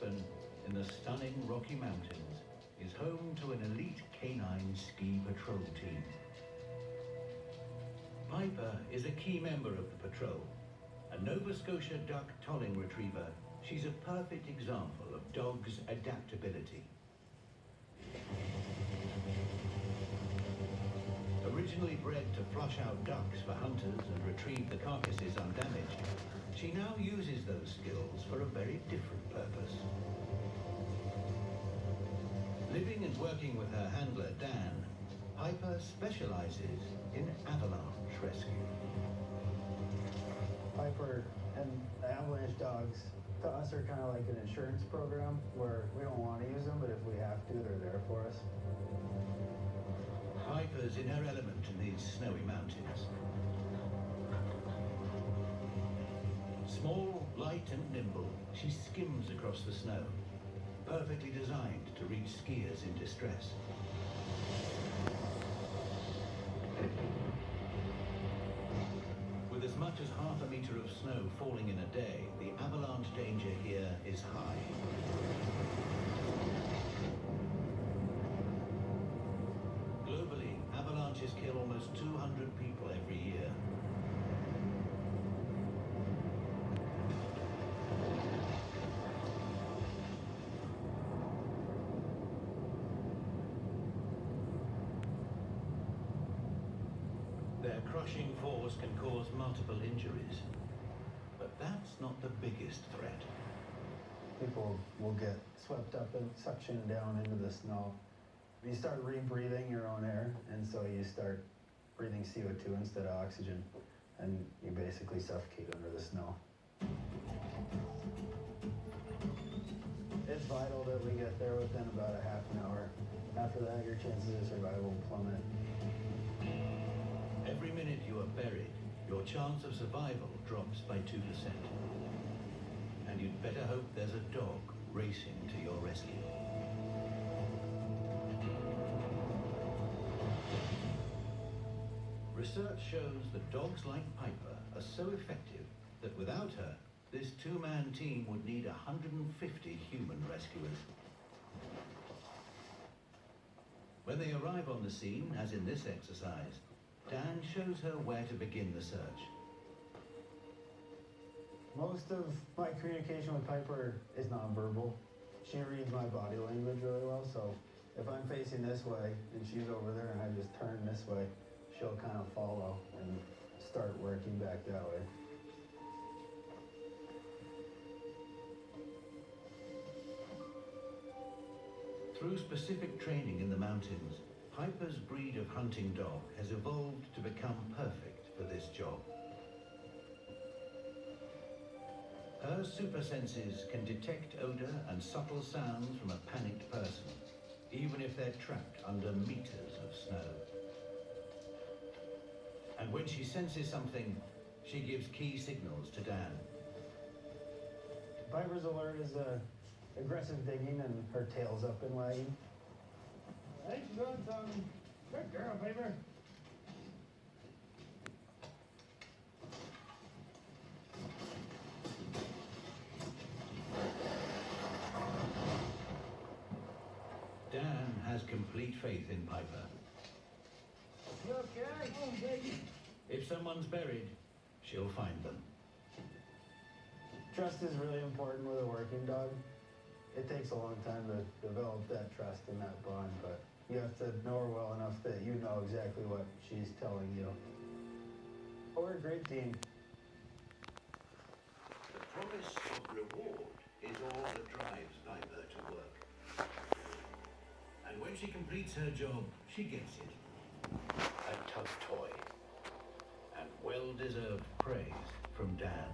Aspen, in the stunning Rocky Mountains, is home to an elite canine ski patrol team. Piper is a key member of the patrol. A Nova Scotia duck tolling retriever, she's a perfect example of dogs' adaptability. Originally bred to flush out ducks for hunters and retrieve the carcasses undamaged, she now uses those skills for a very different purpose. Living and working with her handler, Dan, Piper specializes in avalanche rescue. Piper and the avalanche dogs, to us, are kind of like an insurance program where we don't want to use them, but if we have to, they're there for us. Piper's in her element in these snowy mountains. Small, light and nimble, she skims across the snow, perfectly designed to reach skiers in distress. With as much as half a meter of snow falling in a day, the avalanche danger here is high. Globally, avalanches kill almost 200 people every year. Their crushing force can cause multiple injuries, but that's not the biggest threat. People will get swept up and suctioned down into the snow. You start rebreathing your own air, and so you start breathing CO2 instead of oxygen, and you basically suffocate under the snow. It's vital that we get there within about a half an hour. After that, your chances of survival plummet. Every minute you are buried, your chance of survival drops by 2%. And you'd better hope there's a dog racing to your rescue. Research shows that dogs like Piper are so effective that without her, this two-man team would need 150 human rescuers. When they arrive on the scene, as in this exercise, Dan shows her where to begin the search. Most of my communication with Piper is nonverbal. She reads my body language really well, so if I'm facing this way and she's over there and I just turn this way, she'll kind of follow and start working back that way. Through specific training in the mountains, Piper's breed of hunting dog has evolved to become perfect for this job. Her super senses can detect odor and subtle sounds from a panicked person, even if they're trapped under meters of snow. And when she senses something, she gives key signals to Dan. Piper's alert is aggressive digging and her tail's up and wagging. Hey, she's doing something. Good girl, Piper. Dan has complete faith in Piper. You okay? Oh, baby. If someone's buried, she'll find them. Trust is really important with a working dog. It takes a long time to develop that trust and that bond, but you have to know her well enough that you know exactly what she's telling you. We're a great team. The promise of reward is all that drives Piper to work. And when she completes her job, she gets it. A tough toy. And well-deserved praise from Dan.